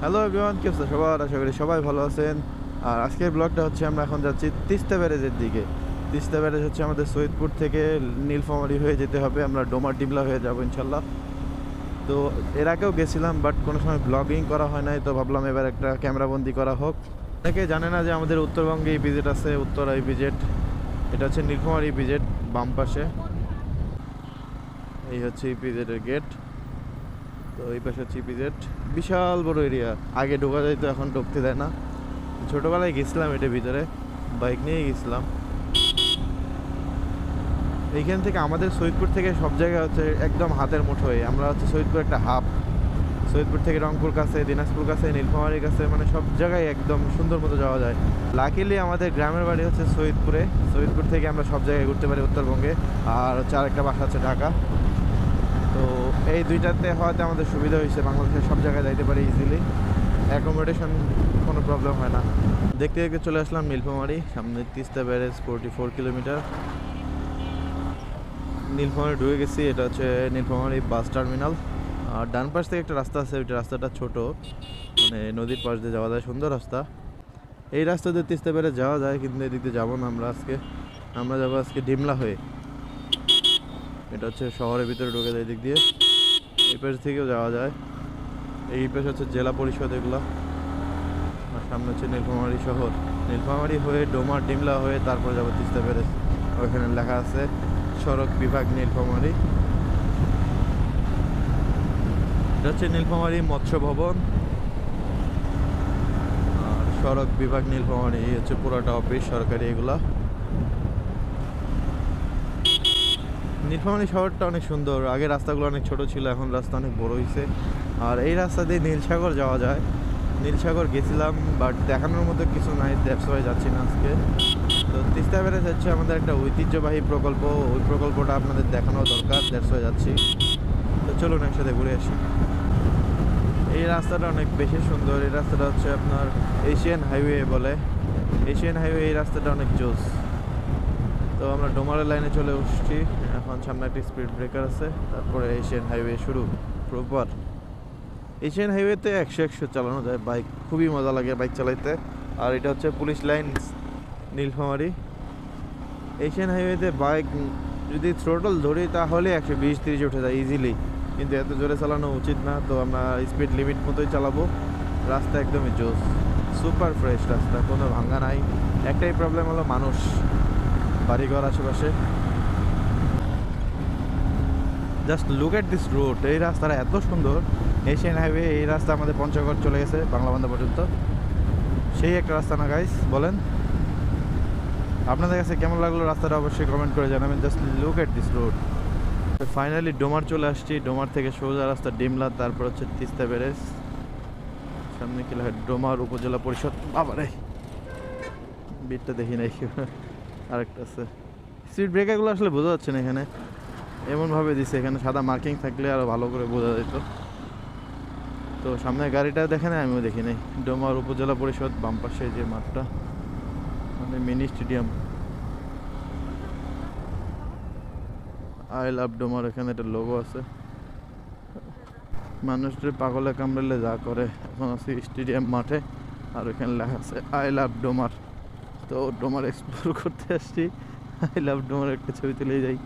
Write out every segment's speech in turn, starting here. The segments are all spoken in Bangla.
হ্যালো এভরিওয়ান, কি অবস্থা সবার? আশা করি সবাই ভালো আছেন। আর আজকের ব্লগটা হচ্ছে আমরা এখন যাচ্ছি তিস্তা ব্যারেজের দিকে। তিস্তা ব্যারেজ হচ্ছে আমাদের সৈয়দপুর থেকে নীলফামারী হয়ে যেতে হবে। আমরা ডোমার ডিমলা হয়ে যাবো ইনশাল্লাহ। তো এর আগেও গেছিলাম, বাট কোনো সময় ব্লগিং করা হয় নাই, তো ভাবলাম এবার একটা ক্যামেরাবন্দি করা হোক। অনেকে জানে না যে আমাদের উত্তরবঙ্গে ইপিজেড আছে, উত্তরা ইপিজেড। এটা হচ্ছে নীলফামারী ইপিজেড, বাম পাশে। এই হচ্ছে ইপিজেডের গেট। তো এই পাশে হচ্ছে ইপিজেড, বিশাল বড় এরিয়া। আগে ঢোকা যায়, তো এখন ঢুকতে দেয় না। ছোটোবেলায় গেছিলাম এটার ভিতরে, বাইক নিয়ে গেছিলাম। এইখান থেকে আমাদের সৈয়দপুর থেকে সব জায়গা হচ্ছে একদম হাতের মুঠোয়। আমরা হচ্ছে সৈয়দপুর একটা হাব। সৈয়দপুর থেকে রংপুর কাছে, দিনাজপুর কাছে, নীলফামারীর কাছে, মানে সব জায়গায় একদম সুন্দর মতো যাওয়া যায়। লাকিলি আমাদের গ্রামের বাড়ি হচ্ছে সৈয়দপুরে। সৈয়দপুর থেকে আমরা সব জায়গায় ঘুরতে পারি উত্তরবঙ্গে। আর হচ্ছে আরেকটা বাসা হচ্ছে ঢাকা। তো এই দুইটাতে হওয়াতে আমাদের সুবিধা হয়েছে, বাংলাদেশের সব জায়গায় যাইতে পারি ইজিলি। অ্যাকোমোডেশন কোনো প্রবলেম হয় না। দেখতে দেখতে চলে আসলাম নীলফামারী। সামনে তিস্তা ব্যারেজ, 44 কিলোমিটার। নীলফামারী ঢুকে গেছি। এটা হচ্ছে নীলফামারী বাস টার্মিনাল। আর ডান পাশ থেকে একটা রাস্তা আছে, ওইটা রাস্তাটা ছোট, মানে নদীর পাশ দিয়ে যাওয়া যায়, সুন্দর রাস্তা। এই রাস্তা দিয়ে তিস্তা ব্যারেজ যাওয়া যায়, কিন্তু এদিক দিয়ে যাবো না আমরা আজকে। আমরা যাবো আজকে ডিমলা হয়ে। এটা হচ্ছে শহরের ভিতরে ঢুকে যায় এদিক দিয়ে। এই পাশ থেকেও যাওয়া যায়। এই পাশে হচ্ছে জেলা পরিষদ এগুলা। আর সামনে হচ্ছে নীলফামারী শহর। নীলফামারী হয়ে ডোমার ডিমলা হয়ে তারপর যাবো তিস্তা ব্যারেজ। ওইখানে লেখা আছে সড়ক বিভাগ নীলফামারী। এটা হচ্ছে নীলফামারী মৎস্য ভবন আর সড়ক বিভাগ নীলফামারী। এই হচ্ছে পুরোটা অফিস সরকারি এগুলা। নীলফামারী শহরটা অনেক সুন্দর। আগে রাস্তাগুলো অনেক ছোট ছিল, এখন রাস্তা অনেক বড় হয়েছে। আর এই রাস্তা দিয়ে নীলসাগর যাওয়া যায়। নীলসাগর গেছিলাম, বাট দেখানোর মতো কিছু নাই, দ্যাটস ওয়াই যাচ্ছি না আজকে। তো তিস্তা ব্যারেজ হচ্ছে আমাদের একটা ঐতিহ্যবাহী প্রকল্প, ওই প্রকল্পটা আপনাদের দেখানো দরকার, দ্যাটস ওয়াই যাচ্ছি। তো চলুন একসাথে ঘুরে আসি। এই রাস্তাটা অনেক বেশি সুন্দর। এই রাস্তাটা হচ্ছে আপনার এশিয়ান হাইওয়ে বলে। এশিয়ান হাইওয়ে, এই রাস্তাটা অনেক জোস। তো আমরা ডোমারের লাইনে চলে আসছি। এখন সামনে একটা স্পিড ব্রেকার আছে, তারপরে এশিয়ান হাইওয়ে শুরু প্রপার। এশিয়ান হাইওয়েতে 100 চালানো যায় বাইক, খুবই মজা লাগে বাইক চালাইতে। আর এটা হচ্ছে পুলিশ লাইন নীলফামারী। এশিয়ান হাইওয়েতে বাইক যদি থ্রোটল ধরি তাহলে 120-130 উঠে যায় ইজিলি, কিন্তু এত জোরে চালানো উচিত না। তো আমরা স্পিড লিমিট মতোই চালাবো। রাস্তা একদমই জোস, সুপার ফ্রেশ রাস্তা, কোনো ভাঙ্গা নাই। একটাই প্রবলেম হলো মানুষ, বাড়িঘর আশেপাশে। Just look at this road. এই রাস্তাটা এত সুন্দর। এশিয়ান হাইওয়ে, এই রাস্তা আমাদের পঞ্চগড় চলে গেছে, বাংলাবান্ধা পর্যন্ত। সেই একটা রাস্তা না গাইস, বলেন আপনাদের কাছে কেমন লাগলো রাস্তাটা? অবশ্যই কমেন্ট করে জানাবেন। Just look at this road. Finally Domar চলে আসছি। ডোমার থেকে সোজা রাস্তা ডিমলা, তারপর হচ্ছে তিস্তা ব্যারেজ। সামনে কি লেখা? ডোমার উপজেলা পরিষদ। বাবারে, বিটটা দেখি নাই। আরেকটা আছে। স্পিড ব্রেকারগুলো আসলে বোঝা যাচ্ছে না এখানে, এমনভাবে দিছে, এখানে সাদা মার্কিং থাকলে আরও ভালো করে বোঝা যেত। তো সামনে গাড়িটা দেখে নাই, আমিও দেখি নাই। ডোমার উপজেলা পরিষদ, বাম পাশে যে মাঠটা, মানে mini stadium. I love Domar, এখানে একটা লোগো আছে। মানুষদের পাগলে কামড়ালে যা করে। এখন আছি স্টেডিয়াম মাঠে, আর ওখানে লেখা আছে আই লাভ ডোমার। তো ডোমার এক্সপ্লোর করতে আসছি। আই লাভ ডোমার একটা ছবি তুলে যাই।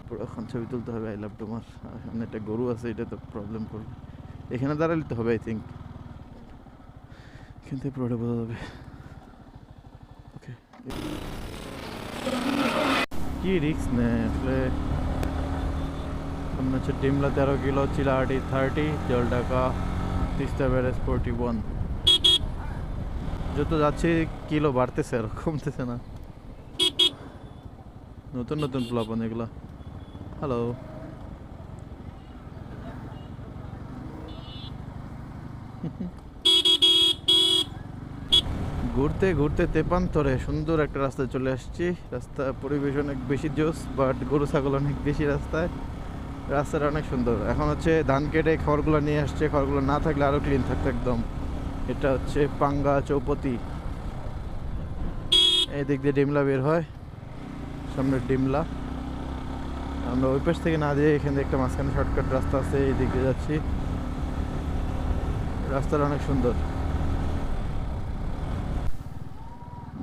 পুরোক্ষণ ছবি তুলতে হবে আই লাভ ডোমার। আর সামনে একটা গরু আছে, এটা তো প্রবলেম করবে। এখানে দাঁড়ালে তো হবে আই থিঙ্ক, কিন্তু পুরোটা বোঝা যাবে। ওকে, কি রিক্স নেই আসলে। সামনে হচ্ছে ডিমলা 13 কিলো, চিলাহাটি 30, জলঢাকা তিস্তা ব্যারেজ 41। যত যাচ্ছে কিলো বাড়তেছে আর কমতেছে না। নতুন নতুন প্লাবন এগুলা। হ্যালো, ঘুরতে ঘুরতে তেপান্তরে সুন্দর একটা রাস্তায় চলে আসছি। রাস্তা পরিবেশ অনেক বেশি জোস, বাট গরু ছাগল অনেক বেশি রাস্তায়। রাস্তাটা অনেক সুন্দর। এখন হচ্ছে ধান কেটে খড়গুলো নিয়ে আসছে, খড়গুলো না থাকলে আরও ক্লিন থাকতো একদম। এটা হচ্ছে পাঙ্গা চৌপতি। এই দিক দিয়ে ডিমলা বের হয়, সামনে ডিমলা। আমরা ওই পাশ থেকে না দিয়ে এখানে একটা মাঝখানে শর্টকাট রাস্তা আছে, এই দিক দিয়ে যাচ্ছি। রাস্তাটা অনেক সুন্দর।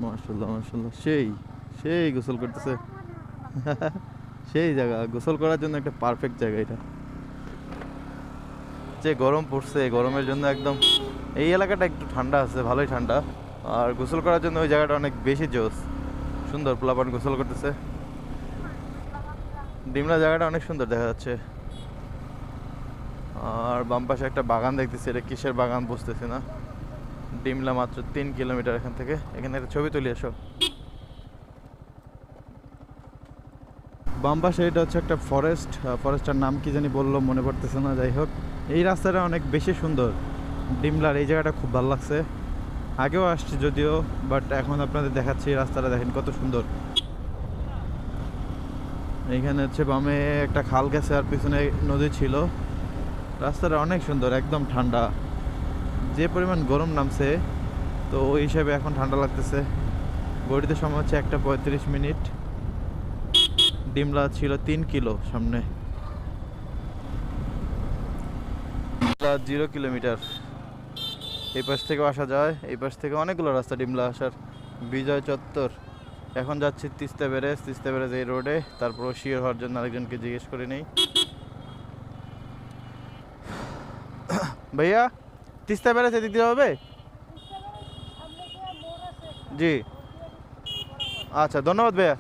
মাশাআল্লাহ মাশাআল্লাহ, সেই সেই গোসল করতেছে। সেই জায়গা, গোসল করার জন্য একটা পারফেক্ট জায়গা এটা। যে গরম পড়ছে, গরমের জন্য একদম এই এলাকাটা একটু ঠান্ডা আছে, ভালোই ঠান্ডা। আর গোসল করার জন্য ওই জায়গাটা অনেক বেশি জোস, সুন্দর। পোলাপান গোসল করতেছে। ডিমলা জায়গাটা অনেক সুন্দর দেখা যাচ্ছে। আর বাম পাশে একটা বাগান দেখতেছি, এটা কিসের বাগান বুঝতেছি না। ডিমলা মাত্র 3 কিলোমিটার এখান থেকে। এখানে একটা ছবি তুলে এসো। বাম পাশে এটা হচ্ছে একটা ফরেস্ট, ফরেস্টটার নাম কি জানি বললো, মনে পড়তেছে না। যাই হোক, এই রাস্তাটা অনেক বেশি সুন্দর। ডিমলার এই জায়গাটা খুব ভালো লাগছে। আগেও আসছি যদিও, বাট এখন আপনাদের দেখাচ্ছি। রাস্তাটা দেখেন কত সুন্দর। এইখানে হচ্ছে বামে একটা খাল গেছে আর পিছনে নদী ছিল। রাস্তাটা অনেক সুন্দর, একদম ঠান্ডা। যে পরিমাণ গরম নামছে, তো ওই হিসাবে এখন ঠান্ডা লাগতেছে। গড়িতে সময় হচ্ছে 1:35। ডিমলা ছিল 3 কিলো সামনে। 0 কিলোমিটার। এই পাশ থেকেও আসা যায়, এই পাশ থেকে অনেকগুলো রাস্তা ডিমলা আসার। বিজয় চত্বর। এখন যাচ্ছি তিস্তা ব্যারেজ। তিস্তা ব্যারেজ এই রোডে। তারপর শিওর হওয়ার জন্য আরেকজনকে জিজ্ঞেস করে নেই। ভাইয়া, তিস্তা ব্যারেজ এদিক দিয়ে হবে? জি, আচ্ছা, ধন্যবাদ ভাইয়া।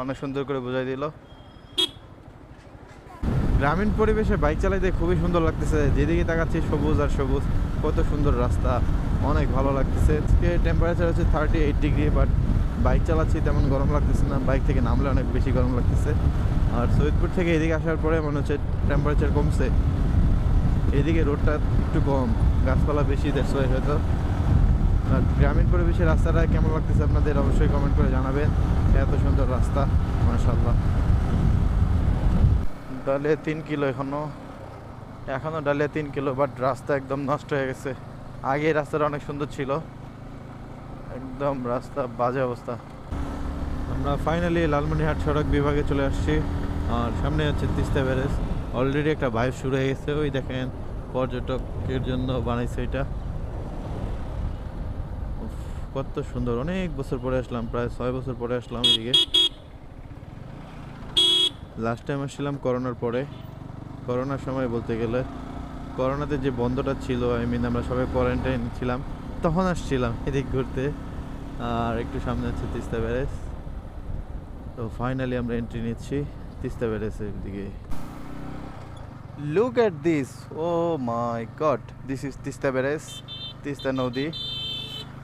অনেক সুন্দর করে বোঝাই দিল। গ্রামীণ পরিবেশে বাইক চালাইতে খুবই সুন্দর লাগতেছে। যেদিকে তাকাচ্ছি সবুজ আর সবুজ, কত সুন্দর রাস্তা, অনেক ভালো লাগতেছে। আজকে টেম্পারেচার হচ্ছে 38 ডিগ্রি, বাট বাইক চালাচ্ছি তেমন গরম লাগতেছে না। বাইক থেকে নামলে অনেক বেশি গরম লাগতেছে। আর সৈয়দপুর থেকে এদিকে আসার পরে মনে হচ্ছে টেম্পারেচার কমছে। এদিকে রোডটা একটু কম, গাছপালা বেশি, দ্যাটস ওয়াই হয়তো। আর গ্রামীণ পরিবেশের রাস্তাটা কেমন লাগতেছে আপনাদের অবশ্যই কমেন্ট করে জানাবেন। এত সুন্দর রাস্তা, মাশাআল্লাহ। ডালিয়া 3 কিলো এখনো ডালিয়া 3 কিলো, বাট রাস্তা একদম নষ্ট হয়ে গেছে। আগে রাস্তাটা অনেক সুন্দর ছিল, একদম রাস্তা বাজে অবস্থা। আমরা ফাইনালি লালমনিরহাট সড়ক বিভাগে চলে আসছি। আর সামনে হচ্ছে তিস্তা ব্যারেজ। অলরেডি একটা ভাইব শুরু হয়ে গেছে। ওই দেখেন, পর্যটকের জন্য বানাইছে এটা। কত সুন্দর। অনেক বছর পরে আসলাম, প্রায় 6 বছর পরে আসলাম এদিকে। লাস্ট টাইম আসছিলাম করোনার পরে। করোনার সময় বলতে গেলে, করোনাতে যে বন্ধটা ছিল, আমরা সবাই কোয়ারেন্টাইন ছিলাম, তখন আসছিলাম এদিক ঘুরতে। আর একটু সামনে আছে তিস্তা ব্যারেজ। তো ফাইনালি আমরা এন্ট্রি নিচ্ছি তিস্তা ব্যারেজের দিকে। Look at this, oh my God, this is Teesta barrage, Teesta নদী।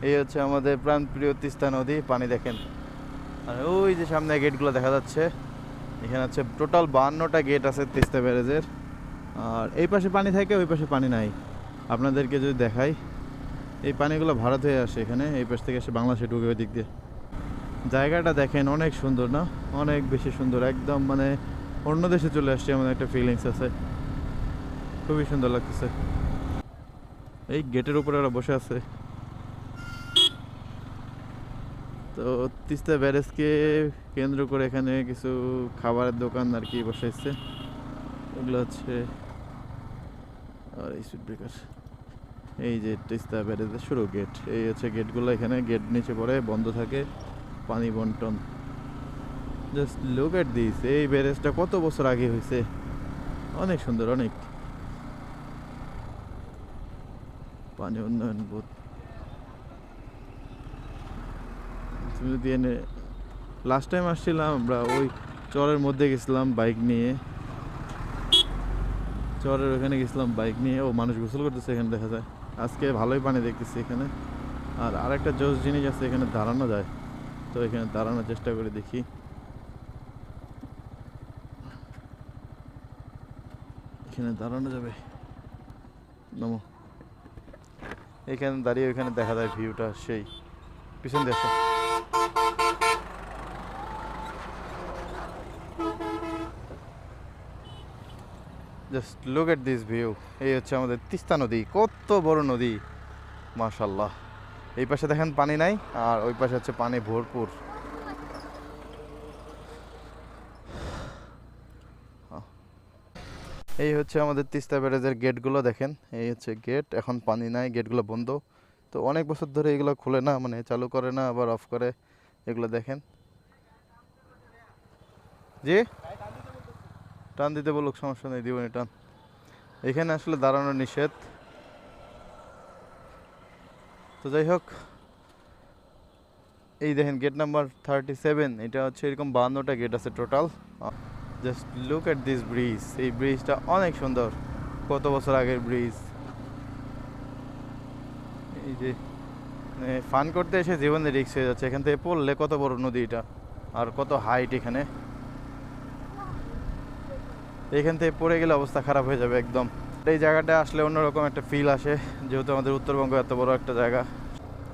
এই হচ্ছে আমাদের প্রাণপ্রিয় তিস্তা নদী। পানি দেখেন। আর ওই যে সামনে গেটগুলো দেখা যাচ্ছে, এখানে হচ্ছে টোটাল 52টা গেট আছে তিস্তা ব্যারেজের। আর এই পাশে পানি থাকে, ওই পাশে পানি নাই। আপনাদেরকে যদি দেখাই, এই পানিগুলো ভারত হয়ে আসে এখানে, এই পাশ থেকে এসে বাংলাদেশে ঢুকে ওই দিক দিয়ে। জায়গাটা দেখেন, অনেক সুন্দর না? অনেক বেশি সুন্দর, একদম মানে অন্য দেশে চলে আসছে এমন একটা ফিলিংস আছে। খুবই সুন্দর লাগতেছে। এই গেটের উপরে ওরা বসে আছে। তো তিস্তা ব্যারেজকে কেন্দ্র করে এখানে কিছু খাবারের দোকান আর কি বসাইছে। এগুলো হচ্ছে আর এই সুইট ব্রেকার। এই যে তিস্তা ব্যারেজের শুরু গেট, এই হচ্ছে গেটগুলো। এখানে গেট নিচে পড়ে বন্ধ থাকে, পানি বন্টন। Just look at this. এই ব্যারেজটা কত বছর আগে হয়েছে, অনেক সুন্দর, অনেক। পানি উন্নয়ন বোর্ড দিয়ে লাস্ট টাইম আসছিলাম আমরা, ওই চরের মধ্যে গেছিলাম বাইক নিয়ে। চরের ওখানে গেছিলাম বাইক নিয়ে। ও, মানুষ গোসল করতেছে এখানে দেখা যায়। আজকে ভালোই পানি দেখতেছি এখানে। আর আরেকটা জোস জিনিস আছে, এখানে দাঁড়ানো যায়। তো এখানে দাঁড়ানোর চেষ্টা করে দেখি। এখানে দাঁড়ানো যাবে, নমো। এখানে দাঁড়িয়ে ওইখানে দেখা যায় ভিউটা সেই। পিছন দিয়ে আসো। Just look at this view. এই হচ্ছে আমাদের তিস্তা নদী, কত বড় নদী, মাশাআল্লাহ। এই পাশে দেখেন পানি নাই, আর ওই পাশে হচ্ছে পানি ভরপুর। এই হচ্ছে আমাদের তিস্তা ব্যারেজের গেটগুলো দেখেন, এই হচ্ছে গেট, এখন পানি নাই, গেটগুলো বন্ধ। তো অনেক বছর ধরে এগুলো খুলে না, মানে চালু করে না, আবার অফ করে, এগুলো দেখেন। জি টান দিতে বলুক, সমস্যা নেই, দিবনি টান। এখানে আসলে দাঁড়ানো নিষেধ। তো যাই হোক, এই দেখেন গেট নাম্বার 37, এটা হচ্ছে এরকম 52টা গেট আছে total. Just look at this bridge, এই ব্রিজটা অনেক সুন্দর, কত বছর আগের ব্রিজ। এই যে ফান করতে এসে জীবনে রিস্ক হয়ে যাচ্ছে, এখান থেকে পড়লে কত বড় নদী এটা, আর কত হাইট এখানে, এখান থেকে পড়ে গেলে অবস্থা খারাপ হয়ে যাবে একদম। এই জায়গাটা আসলে অন্যরকম একটা ফিল আসে, যেহেতু আমাদের উত্তরবঙ্গ এত বড় একটা জায়গা,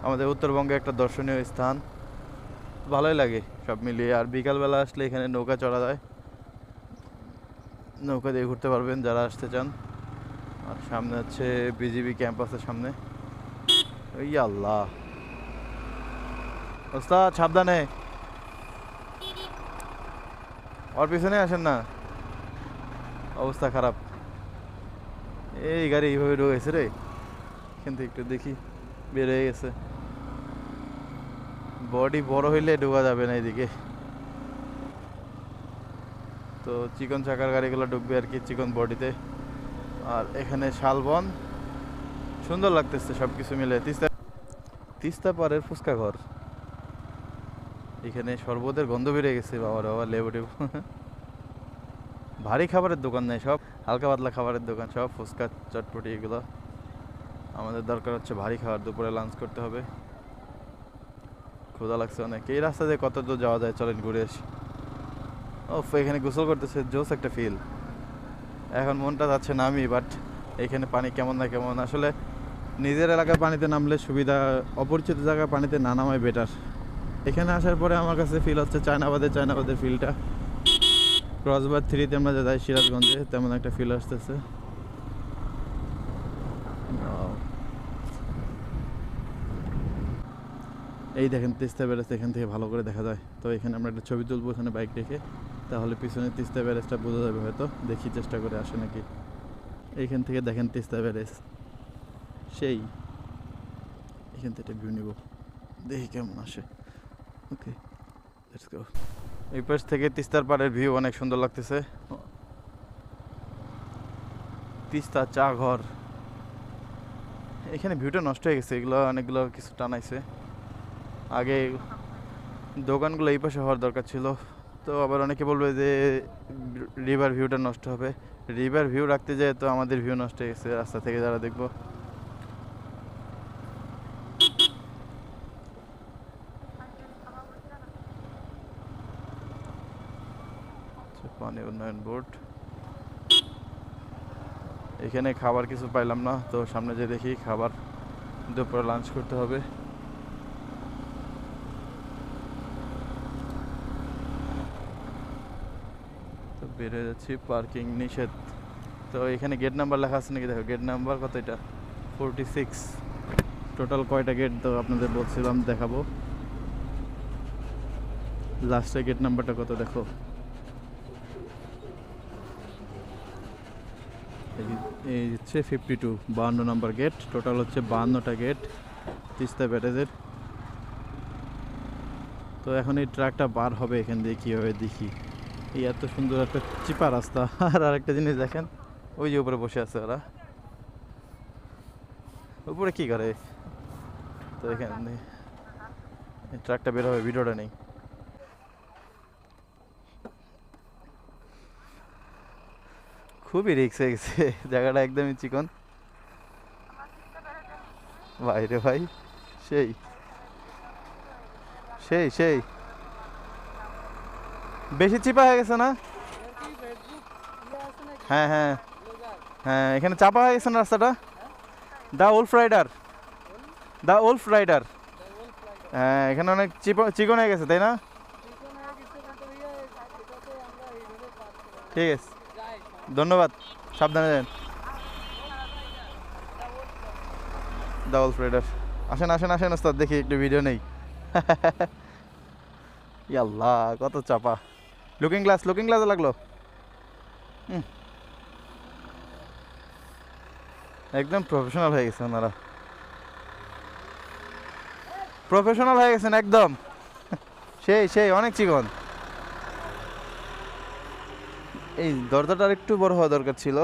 আমাদের উত্তরবঙ্গে একটা দর্শনীয় স্থান, ভালোই লাগে সব মিলিয়ে। আর বিকালবেলা আসলে এখানে নৌকা চড়া যায়, নৌকা দিয়ে ঘুরতে পারবেন যারা আসতে চান। আর সামনে হচ্ছে বিজিবি ক্যাম্পাসের সামনে। ওই আল্লাহ, ওস্তাদ সাবধানে, ওর পিছনে আসেন না, অবস্থা খারাপ। এই গাড়ি এইভাবে ঢুকেছে রে, এখান থেকে একটু দেখি, বের হয়ে গেছে। বডি বড় হইলে ঢোকা যাবে না এদিকে, তো চিকন চাকার গাড়িগুলো ঢুকবে আর কি চিকন বডিতে। আর এখানে শালবন, সুন্দর লাগতেছে সব কিছু মিলে। তিস্তা তিস্তা পাড়ের ফুচকা ঘর, এখানে শরবতের গন্ধ বেড়ে গেছে, বাবার বাবা, লেবু টেবু। ভারী খাবারের দোকান নেই, সব হালকা পাতলা খাবারের দোকান, সব ফুচকা চটপটি এগুলো। আমাদের দরকার হচ্ছে ভারী খাবার, দুপুরে লাঞ্চ করতে হবে, ক্ষুধা লাগছে অনেক। এই রাস্তা দিয়ে কত দূর যাওয়া যায়, চলেন ঘুরে আসি। ও এখানে গোসল করতেছে, জোস একটা ফিল। এখন মনটা যাচ্ছে নামি, বাট এখানে পানি কেমন না কেমন। আসলে নিজের এলাকার পানিতে নামলে সুবিধা, অপরিচিত জায়গায় পানিতে না নামাই বেটার। এখানে আসার পরে আমার কাছে ফিল হচ্ছে চায়নাবাদের ফিলটা। ক্রসবার 3-তে আমরা যাই সিরাজগঞ্জে, তেমন একটা ফিল আসতেছে। এই দেখেন তিস্তা ব্যারেজ, এখান থেকে ভালো করে দেখা যায়। তো এখানে আমরা একটা ছবি তুলবো এখানে বাইক রেখে, তাহলে পিছনে তিস্তা ব্যারেজটা বোঝা যাবে হয়তো। দেখি চেষ্টা করে আসে নাকি। এইখান থেকে দেখেন তিস্তা ব্যারেজ, সেই এখান থেকে ভিউ নিব, দেখি কেমন আসে। ওকে, লেটস গো। এই পাশ থেকে তিস্তার পাড়ের ভিউ অনেক সুন্দর লাগতেছে। তিস্তা চা ঘর, এখানে ভিউটা নষ্ট হয়ে গেছে, এগুলো অনেকগুলো কিছু টানাইছে। আগে দোকানগুলো এই পাশে হওয়ার দরকার ছিল। তো আবার অনেকে বলবে যে রিভার ভিউটা নষ্ট হবে, রিভার ভিউ রাখতে যায় তো আমাদের ভিউ নষ্ট হয়ে গেছে রাস্তা থেকে যারা দেখবো। পানি উন্নয়ন বোর্ড, এখানে খাবার কিছু পাইলাম না, তো সামনে যে দেখি খাবার, দুপুরে লাঞ্চ করতে হবে। তো বের হয়ে যাচ্ছি, পার্কিং নিষেধ। তো এখানে গেট নাম্বার লেখা আছে নাকি দেখো, গেট নাম্বার কত, এটা 46। টোটাল কয়টা গেট তো আপনাদের বলছিলাম দেখাবো, লাস্টে গেট নাম্বারটা কত দেখো। এই হচ্ছে 52, 52 নম্বর গেট। টোটাল হচ্ছে 52টা গেট তিস্তা ব্যারেজের। তো এখন এই ট্রাকটা বার হবে এখান দিয়ে কীভাবে দেখি। এই এত সুন্দর একটা চিপা রাস্তা। আর আরেকটা জিনিস দেখেন, ওই যে উপরে বসে আছে ওরা, উপরে কী করে। তো এখানে ট্রাকটা বের হবে, ভিডিওটা নেই। খুবই রিক্স হয়ে গেছে, জায়গাটা একদমই চিকন। ভাই রে ভাই, সেই সেই সেই বেশি চিপা হয়ে গেছে না? হ্যাঁ হ্যাঁ হ্যাঁ, এখানে চাপা হয়ে গেছে না রাস্তাটা। দা উলফ রাইডার, হ্যাঁ এখানে অনেক চিকন হয়ে গেছে তাই না? ঠিক আছে, ধন্যবাদ, সাবধানে যান। দা উলফ রাইডার, আসেন আসেন আসেন ওস্তাদ, দেখি একটু ভিডিও নেই। আল্লাহ কত চাপা। লুকিং গ্লাস লাগলো। একদম প্রফেশনাল হয়ে গেছে ওনারা, প্রফেশনাল হয়ে গেছেন একদম। সেই সেই অনেক চিকন। এই দরজাটা আর একটু বড় হওয়া দরকার ছিল,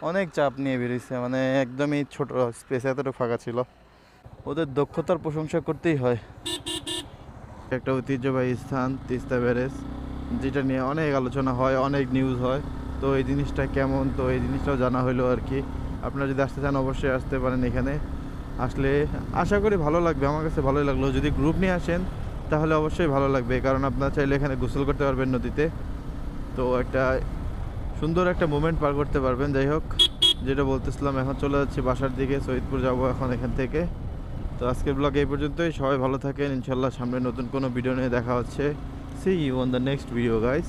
অনেক চাপ নিয়ে বেরিয়েছে, মানে একদমই ছোট স্পেস, এতটুকু ফাঁকা ছিল। ওদের দক্ষতার প্রশংসা করতেই হয়। একটা ঐতিহ্যবাহী স্থান তিস্তা ব্যারেজ, যেটা নিয়ে অনেক আলোচনা হয়, অনেক নিউজ হয়। তো এই জিনিসটা কেমন, তো এই জিনিসটাও জানা হলো আর কি। আপনারা যদি আসতে চান অবশ্যই আসতে পারেন এখানে। আসলে আশা করি ভালো লাগবে, আমার কাছে ভালোই লাগলো। যদি গ্রুপ নিয়ে আসেন তাহলে অবশ্যই ভালো লাগবে, কারণ আপনারা চাইলে এখানে গোসল করতে পারবেন নদীতে। তো একটা সুন্দর একটা মোমেন্ট পার করতে পারবেন। যাই হোক, যেটা বলতেছিলাম, এখন চলে যাচ্ছি বাসার দিকে, সৈয়দপুর যাব এখন এখান থেকে। তো আজকের ব্লগ এই পর্যন্তই, সবাই ভালো থাকেন। ইনশাল্লাহ সামনে নতুন কোনো ভিডিও নিয়ে দেখা হচ্ছে। See you on the next video guys.